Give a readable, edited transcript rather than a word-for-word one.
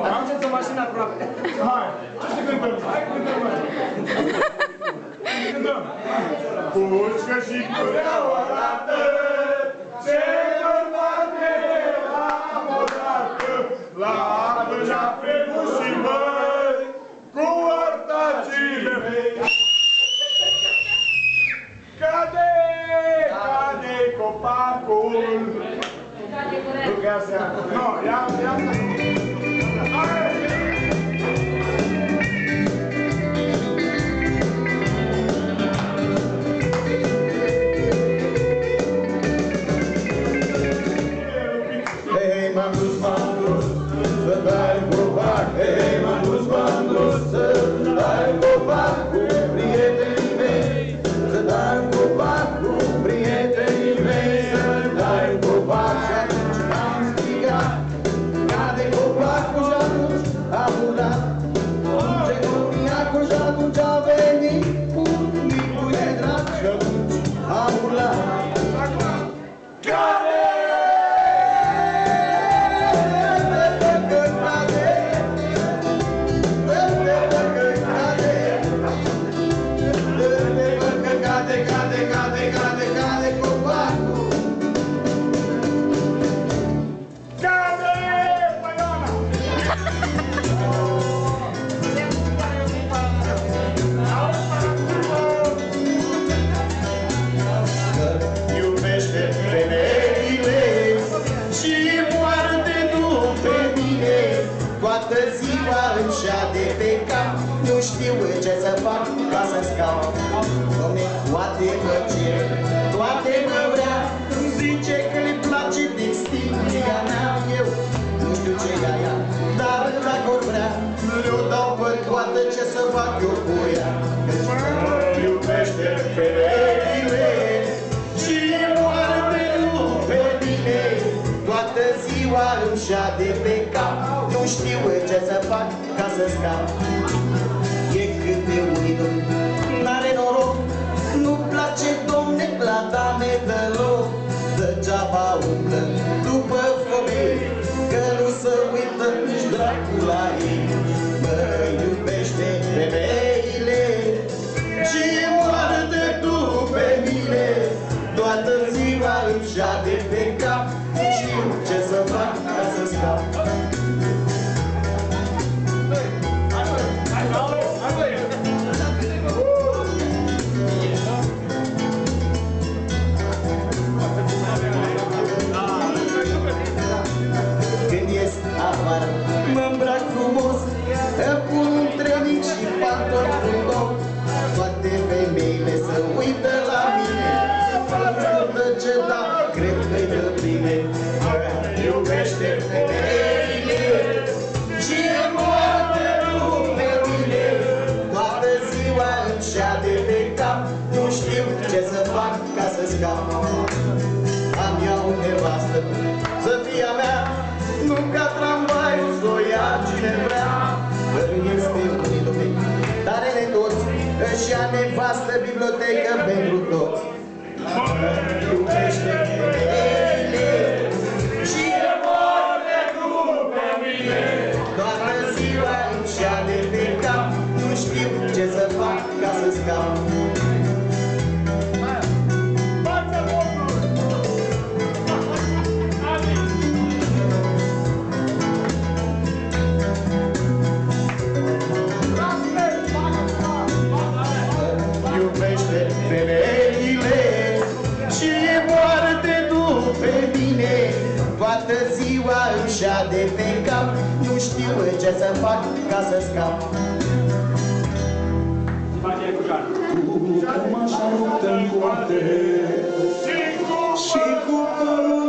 Aduceți o mașină aproape. Hai, ce să cântăm? Hai, cântăm, hai. Cântăm. Pușcă și cureaua arată ce bărbate am odată la apă și-a premușii măi cu artacile mei. Cade copacul. Nu că ia seama. Nu, ia. Hai! M-am dus să dai copac, m-am dus să dai copac cu prietenii mei, să dai copac cu prietenii mei, să dai copac. Și atunci am strigat, cade copacul și atunci am urat, ce copiacul și atunci a venit bunicul de drag și atunci am urat. Toată ziua îmi șade pe cap, nu știu ce să fac ca să scap. Dom'le, toate mă cere, toate mă vrea, îmi zice că-i place textilia mea. Eu nu știu ce e ea, dar dacă o vrea, le-o dau pe toată, ce să fac eu cu ea. Căci mă iubește femeile și moarte nu pe mine. Toată ziua îmi șade pe cap, nu știu ce să fac ca să scap. E cât de unidul, n-are noroc, nu-mi place, domne, la dame deloc. Degeaba umblă după femei, că nu se uită nici dracu la ei. Mă iubește femeile și moarte tu pe mine. Toată ziua îmi șade pe cap, nu știu ce să fac ca să scap. Când ies afară, mă îmbrac frumos, îmi pun un trenic și pantaloni frumos. Toate femeile se uită la mine, ascultă ce da, cred că-i dă bine. Iubește femeile și moarte nu pe mine. Toată ziua îmi șade pe cap, nu știu ce să fac ca să scap. Am iau nevastă să fie a mea, nu ca tramvaiul s-o ia cine vrea. Îmi este unii lumei, dar ele toți își ia nevastă, bibliotecă pentru toți. Iubește femeile și moarte nu pe mine. Toată ziua îmi șade pe cap, nu știu ce să fac ca să scap. Iubește femeile și moarte tu pe mine. Toată ziua îmi șade pe cap, nu știu ce să fac ca să scap. Cum așa luptă-n coate și cu părul